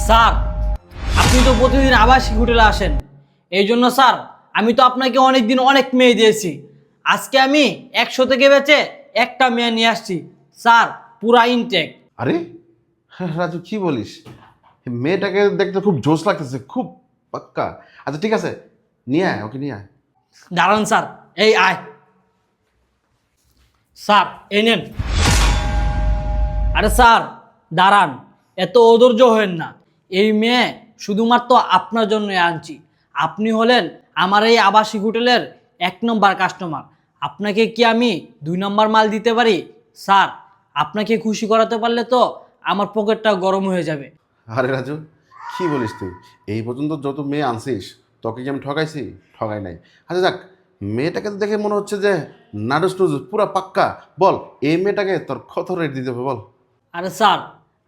Sir, আপনি তো প্রতিদিন আবাসিক হোটেলে আসেন, এই জন্য স্যার আমি তো আপনাকে অনেক দিন অনেক মেয়ে দিয়েছি। আজকে আমি 100 থেকে বেচে একটা মেয়ে নিয়ে আসছি স্যার, পুরা ইনটেক। আরে হ্যাঁ, রাজু কি বলিস? মেয়েটাকে দেখতে খুব জোশ লাগতেছে, খুব পাক্কা। আচ্ছা ঠিক আছে, নিয়ে আয়, ওকে নিয়ে আয়। দাঁড়ান স্যার, এই আয় স্যার, এই নেন। আরে স্যার দাঁড়ান, এত অধৈর্য হবেন না। এই মেয়ে শুধুমাত্র আপনার জন্য আনছি। আপনি হলেন আমার এই আবাসিক হোটেলের 1 নম্বর কাস্টমার। আপনাকে কি আমি 2 নম্বর মাল দিতে পারি? স্যার, আপনাকে খুশি করাতে পারলে তো আমার পকেটটা গরম হয়ে যাবে। আরে রাজু, কি বলিস তুই? এই পর্যন্ত যত মেয়ে আনছিস, তোকে কি আমি ঠকাইছি? ঠকাই নাই। আচ্ছা যাক, মেয়েটাকে তো দেখে মনে হচ্ছে যে নাডুস নুডুস পুরা পাক্কা। বল, এই মেয়েটাকে তোর কত রেট দিতে হবে বল? আরে স্যার,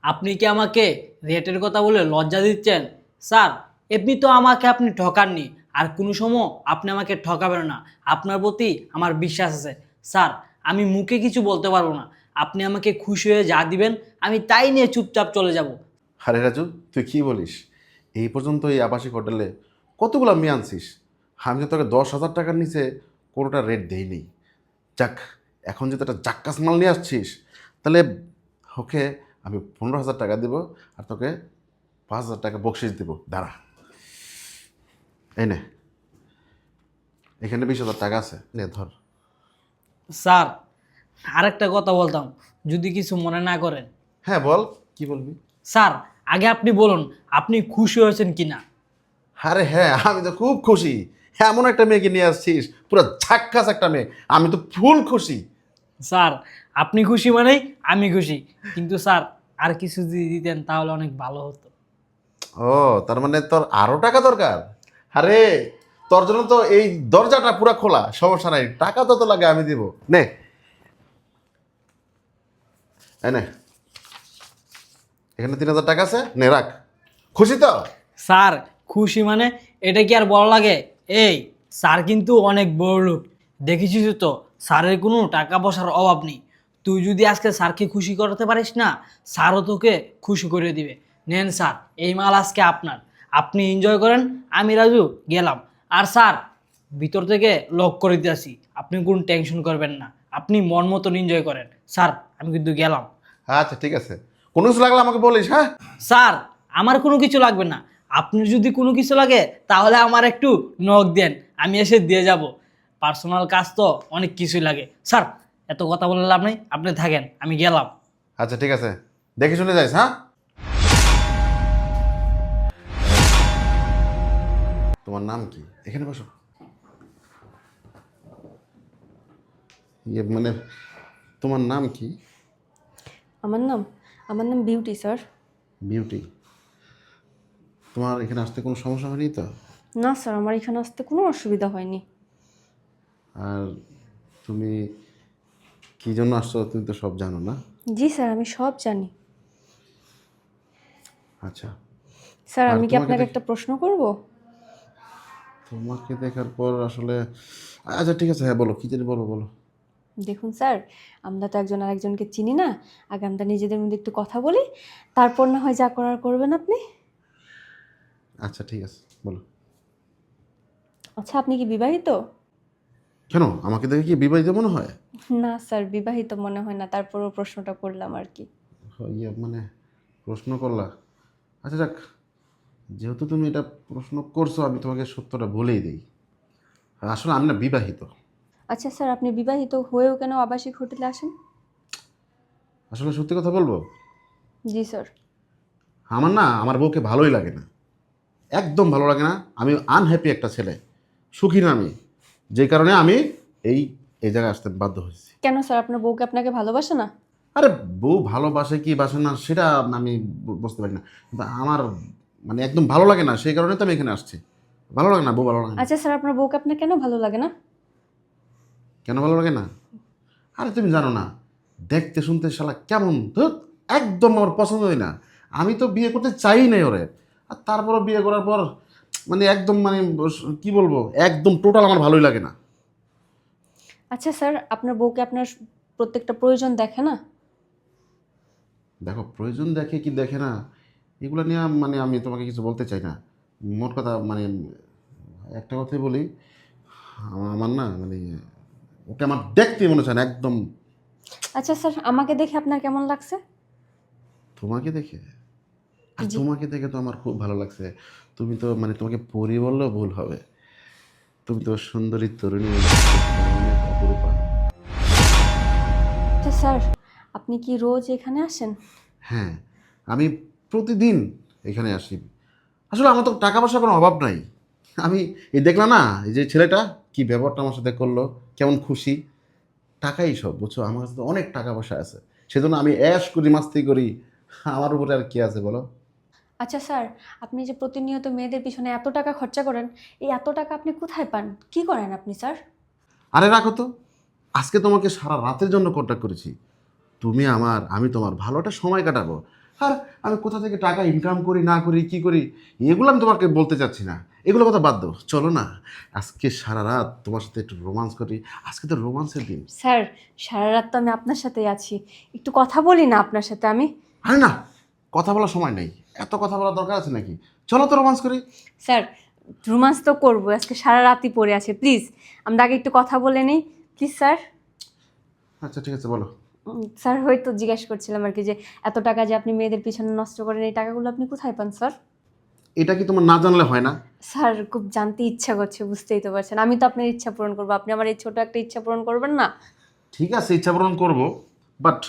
আপনি কি আমাকে রেটের কথা বলে লজ্জা দিচ্ছেন? স্যার, এমনি তো আমাকে আপনি ঠকাননি, আর কোনো সময় আপনি আমাকে ঠকাবেন না। আপনার প্রতি আমার বিশ্বাস আছে। স্যার, আমি মুখে কিছু বলতে পারবো না। আপনি আমাকে খুশি হয়ে যা দিবেন আমি তাই নিয়ে চুপচাপ চলে যাব। আরে রাজু, তুই কি বলিস? এই পর্যন্ত এই আবাসিক হোটেলে কতগুলো মেয়ে আনছিস, আমি তো তোকে 10,000 টাকার নিচে কোনোটা রেট দেইনি। যাক, এখন যদি একটা জাক্কাস মাল নিয়ে আসছিস, তাহলে ওকে আমি 15,000 টাকা দেবো, আর তোকে 5,000 টাকা বকশিস দেবো। দাঁড়া, এই নে, এখানে 20,000 টাকা আছে, নে ধর। স্যার, আরেকটা কথা বলতাম, যদি কিছু মনে না করেন। হ্যাঁ বল, কি বলবি? স্যার, আগে আপনি বলুন আপনি খুশি হয়েছেন কিনা। আরে হ্যাঁ, আমি তো খুব খুশি। এমন একটা মেয়েকে নিয়ে আসছিস, পুরো ঝাক্কাস একটা মেয়ে, আমি তো ফুল খুশি। স্যার, আপনি খুশি মানেই আমি খুশি, কিন্তু স্যার আর কিছু যদি দিতেন তাহলে অনেক ভালো হতো। ও, তার মানে তোর আরো টাকা দরকার? আরে, তোর জন্য তো এই দরজাটা পুরো খোলা, সমস্যা নাই, টাকা তো লাগে, আমি দিব। নে, এই নে, এখানে 3,000 টাকা আছে, নে রাখ। খুশি তো? স্যার, খুশি মানে এটা কি আর বড় লাগে? এই স্যার কিন্তু অনেক বড় লোক, দেখেছিস তো স্যারের কোনো টাকা পয়সার অভাব নেই। তুই যদি আজকে স্যারকে খুশি করাতে পারিস না, স্যারও তোকে খুশি করে দিবে। নেন স্যার, এই মাল আজকে আপনার, আপনি এনজয় করেন। আমি রাজু গেলাম। আর স্যার, ভিতর থেকে লক করে দিয়েছি, আপনি কোনো টেনশন করবেন না, আপনি মন মতন এনজয় করেন। স্যার, আমি কিন্তু গেলাম। আচ্ছা ঠিক আছে, কোনো কিছু লাগলে আমাকে বলিস, হ্যাঁ? স্যার, আমার কোনো কিছু লাগবে না। আপনি যদি কোনো কিছু লাগে তাহলে আমার একটু নক দেন, আমি এসে দিয়ে যাব। পার্সোনাল কাজ তো অনেক কিছুই লাগে। স্যার, এত কথা বলে লাভ নেই, আপনি থাকেন, আমি গেলাম। আচ্ছা ঠিক আছে, দেখে শুনে যাইস, হ্যাঁ? তোমার নাম কি? এখানে বসো। ইয়ে মানে, তোমার নাম কি? আমার নাম আমার নাম বিউটি স্যার। বিউটি। তোমার এখানে আসতে কোনো সমস্যা হয়নি তো? না স্যার, আমার এখানে আসতে কোনো অসুবিধা হয়নি। আর তুমি কি জন্য আসছো তুমি তো সব জানো না? জি স্যার, আমি সব জানি। আচ্ছা। স্যার, আর আমি কি তোমাকে আপনাকে দেখ- একটা প্রশ্ন করব? তোমাকে দেখার পর আসলে, আচ্ছা ঠিক আছে, হ্যাঁ বলো, কি জানি, বলো বলো। দেখুন স্যার, আমরা তো একজন আরেকজনকে চিনি না। আগে আমরা নিজেদের মধ্যে একটু কথা বলি, তারপর না হয় যা করার করবেন আপনি। আচ্ছা ঠিক আছে, বলো। আচ্ছা, আপনি কি বিবাহিত? কেন, আমাকে দেখে কি বিবাহিত মনে হয়? না স্যার, বিবাহিত মনে হয় না, তারপরও প্রশ্নটা করলাম আর কি। ইয়ে মানে, প্রশ্ন করলা? আচ্ছা যাক, যেহেতু তুমি এটা প্রশ্ন করছো, আমি তোমাকে সত্যটা বলেই দিই। আসলে আমি না বিবাহিত। আচ্ছা স্যার, আপনি বিবাহিত হয়েও কেন আবাসিক হোটেলে আসেন? আসলে সত্যি কথা বলবো, জি স্যার। আমার না আমার বউকে ভালোই লাগে না, একদম ভালো লাগে না। আমি আনহ্যাপি একটা ছেলে, সুখী না আমি, যে কারণে আমি এই এই জায়গায় আসতে বাধ্য হয়েছি। কেন স্যার, আপনার বউকে আপনাকে ভালোবাসে না? আরে, বউ ভালোবাসে কি বাসে না সেটা আমি বুঝতে পারি না, কিন্তু আমার মানে একদম ভালো লাগে না, সেই কারণে তো আমি এখানে আসছি। ভালো লাগে না, বউ ভালো লাগে না। আচ্ছা স্যার, আপনার বউকে আপনার কেন ভালো লাগে না? কেন ভালো লাগে না? আরে তুমি জানো না, দেখতে শুনতে শালা কেমন ধুৎ, একদম আমার পছন্দ হয় না। আমি তো বিয়ে করতে চাই নাই ওরে, আর তারপরও বিয়ে করার পর মানে একদম মানে কি বলবো, একদম টোটাল আমার ভালোই লাগে না। আচ্ছা স্যার, আপনার বউকে আপনার প্রত্যেকটা প্রয়োজন দেখে না? দেখো, প্রয়োজন দেখে কি দেখে না এগুলো নিয়ে মানে আমি তোমাকে কিছু বলতে চাই না। মোট কথা মানে একটা কথাই বলি, আমার না মানে ওকে আমার দেখতে মনে চায় না একদম। আচ্ছা স্যার, আমাকে দেখে আপনার কেমন লাগছে? তোমাকে দেখে আর জি। তোমাকে দেখে তো আমার খুব ভালো লাগছে। তুমি তো মানে তোমাকে পরি বললেও ভুল হবে। তুমি তো সুন্দরী তরুণী, অনেক অপরূপা। আচ্ছা স্যার, আপনি কি রোজ এখানে আসেন? হ্যাঁ, আমি প্রতিদিন এখানে আসি। আসলে আমার তো টাকা পয়সার কোনো অভাব নাই। আমি এই দেখলাম না, এই যে ছেলেটা কি ব্যবহারটা আমার সাথে করলো, কেমন খুশি। টাকাই সব, বুঝছো? আমার কাছে তো অনেক টাকা পয়সা আছে, সেজন্য আমি অ্যাশ করি, মাস্তি করি। আমার উপরে আর কি আছে বলো? আচ্ছা স্যার, আপনি যে প্রতিনিয়ত মেয়েদের পিছনে এত টাকা খরচা করেন, এই এত টাকা আপনি কোথায় পান? কি করেন আপনি স্যার? আরে রাখো তো, আজকে তোমাকে সারা রাতের জন্য কন্ট্যাক্ট করেছি। তুমি আমার, আমি তোমার ভালো একটা সময় কাটাবো। আর আমি কোথা থেকে টাকা ইনকাম করি না করি কি করি এগুলো আমি তোমাকে বলতে চাচ্ছি না। এগুলো কথা বাদ দাও, চলো না আজকে সারা রাত তোমার সাথে একটু রোমান্স করি। আজকে তো রোমান্সের দিন। স্যার, সারা রাত তো আমি আপনার সাথেই আছি, একটু কথা বলি না আপনার সাথে আমি? আরে না, কথা বলার সময় নেই, এত কথা বলার দরকার আছে নাকি? চলো তো রোমান্স করি। স্যার, রোমান্স তো করবো, আজকে সারা রাতই পড়ে আছে, প্লিজ আমরা আগে একটু কথা বলে নিই, প্লিজ স্যার। আচ্ছা ঠিক আছে, বলো। স্যার, হয়তো জিজ্ঞেস করছিলাম আর কি, যে এত টাকা যে আপনি মেয়েদের পিছনে নষ্ট করেন, এই টাকাগুলো আপনি কোথায় পান স্যার? এটা কি তোমার না জানলে হয় না? স্যার, খুব জানতে ইচ্ছা করছে, বুঝতেই তো পারছেন, আমি তো আপনার ইচ্ছা পূরণ করবো, আপনি আমার এই ছোট একটা ইচ্ছা পূরণ করবেন না? ঠিক আছে, ইচ্ছা পূরণ করবো, বাট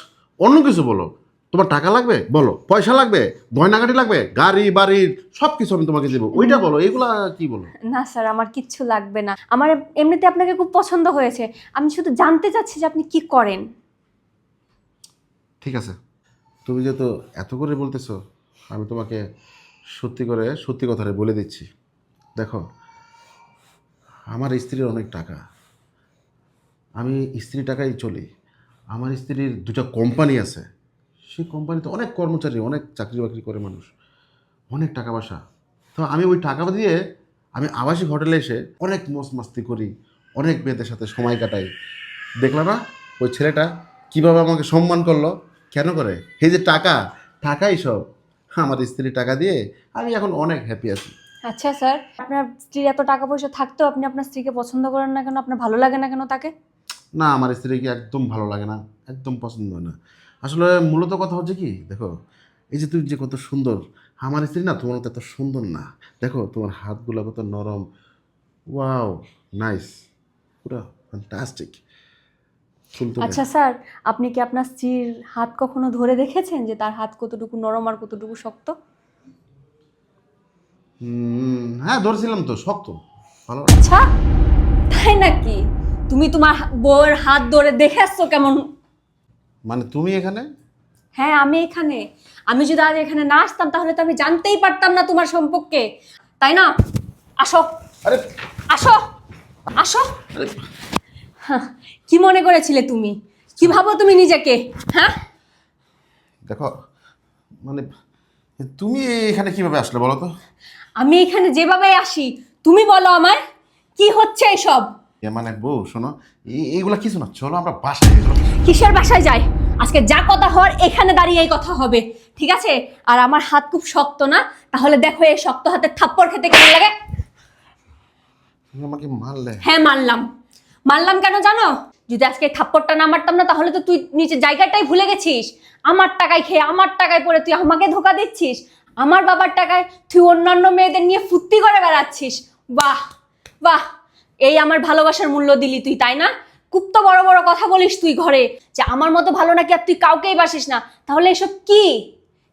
অন্য কিছু বলো। তোমার টাকা লাগবে বলো, পয়সা লাগবে, গয়নাগাটি লাগবে, গাড়ি বাড়ির সব কিছু আমি তোমাকে দেবো, ওইটা বলো। এগুলা কি বলো? না স্যার, আমার কিচ্ছু লাগবে না, আমার এমনিতে আপনাকে খুব পছন্দ হয়েছে, আমি শুধু জানতে চাচ্ছি যে আপনি কি করেন। ঠিক আছে, তুমি যেহেতু এত করে বলতেছো, আমি তোমাকে সত্যি করে সত্যি কথাটা বলে দিচ্ছি। দেখো, আমার স্ত্রীর অনেক টাকা, আমি স্ত্রীর টাকাই চলি। আমার স্ত্রীর দুটো কোম্পানি আছে, সেই কোম্পানিতে অনেক কর্মচারী, অনেক চাকরি বাকরি করে মানুষ, অনেক টাকা পয়সা। তো আমি ওই টাকা দিয়ে আমি আবাসিক হোটেলে এসে অনেক মস্ত মাস্তি করি, অনেক মেয়েদের সাথে সময় কাটাই। দেখলা না ওই ছেলেটা কিভাবে আমাকে সম্মান করলো? কেন করে? এই যে টাকা, টাকাই সব। আমার স্ত্রীর টাকা দিয়ে আমি এখন অনেক হ্যাপি আছি। আচ্ছা স্যার, আপনার স্ত্রীর এত টাকা পয়সা থাকতেও আপনি আপনার স্ত্রীকে পছন্দ করেন না কেন? আপনার ভালো লাগে না কেন তাকে? না, আমার স্ত্রীকে একদম ভালো লাগে না, একদম পছন্দ হয় না। আসলে মূলত কথা হচ্ছে কি, দেখো, এই যে তুমি যে কত সুন্দর, আমার স্ত্রী না তোমার মতো এত সুন্দর না। দেখো তোমার হাতগুলো কত নরম, ওয়াও, নাইস, পুরো ফ্যান্টাস্টিক, তুলতুলে। আচ্ছা স্যার, আপনি কি আপনার স্ত্রীর হাত কখনো ধরে দেখেছেন যে তার হাত কতটুকু নরম আর কতটুকু শক্ত? হ্যাঁ ধরছিলাম তো, শক্ত, ভালো। আচ্ছা, তাই নাকি? তুমি তোমার বউয়ের হাত ধরে দেখে আসছো কেমন? মানে তুমি এখানে? হ্যাঁ, আমি এখানে। আমি যদি আজ এখানে না আসতাম তাহলে তো আমি জানতেই পারতাম না তোমার সম্পর্কে, তাই না? আসো, আরে আসো, আসো। আরে, হ্যাঁ, কি মনে করেছিলে তুমি? কি ভাবো তুমি নিজেকে? হ্যাঁ, দেখো, মানে তুমি এখানে কিভাবে আসলে বলো তো? আমি এখানে যেভাবে আসি, তুমি বলো আমায় কি হচ্ছে এসব? মানে বউ শোনো, এইগুলা কিছু না, চলো আমরা বাসায় যাই, চলো। কিসের বাসায় যায়? আজকে যা কথা হওয়ার এখানে দাঁড়িয়ে এই কথা হবে, ঠিক আছে? আর আমার হাত খুব শক্ত না, তাহলে দেখো এই শক্ত হাতে থাপ্পড় খেতে কেমন লাগে। তুমি আমাকে মারলে। হ্যাঁ, মারলাম। মারলাম কেন জানো? যদি আজকে এই থাপ্পড়টা না মারতাম না, তাহলে তো তুই নিচের জায়গাটাই ভুলে গেছিস। আমার টাকায় খেয়ে আমার টাকায় পরে তুই আমাকে ধোকা দিচ্ছিস। আমার বাবার টাকায় তুই অন্যান্য মেয়েদের নিয়ে ফুর্তি করে বেড়াচ্ছিস। বাহ, বাহ, এই আমার ভালোবাসার মূল্য দিলি তুই, তাই না? খুব তো বড় বড় কথা বলিস তুই ঘরে, যে আমার মতো ভালো নাকি আর তুই কাউকেই বাসিস না। তাহলে এসব কি?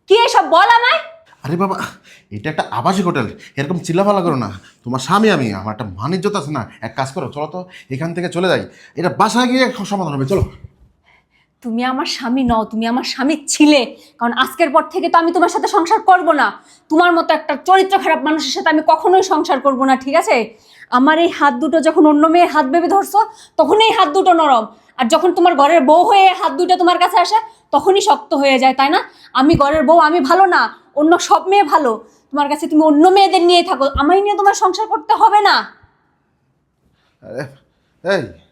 কি এসব বল আমায়। আরে বাবা, এটা একটা আবাসিক হোটেল, এরকম চিল্লাফালা করো না। তোমার স্বামী আমি, আমার একটা মান ইজ্জত আছে না? এক কাজ করো, চলো তো এখান থেকে চলে যাই, এটা বাসায় গিয়ে সমাধান হবে, চলো। তুমি আমার স্বামী নও, তুমি আমার স্বামী ছিলে। কারণ আজকের পর থেকে তো আমি তোমার সাথে সংসার করব না। তোমার মতো একটা চরিত্র খারাপ মানুষের সাথে আমি কখনোই সংসার করব না, ঠিক আছে? আমার এই হাত দুটো যখন অন্য মেয়ে হাত ভেবে ধরছো, তখন এই হাত দুটো নরম। আর যখন তোমার ঘরের বউ হয়ে এই হাত দুটো তোমার কাছে আসে, তখনই শক্ত হয়ে যায়, তাই না? আমি ঘরের বউ, আমি ভালো না? অন্য সব মেয়ে ভালো। তোমার কাছে তুমি অন্য মেয়েদের নিয়ে থাকো, আমায় নিয়ে তোমার সংসার করতে হবে না। আরে এই,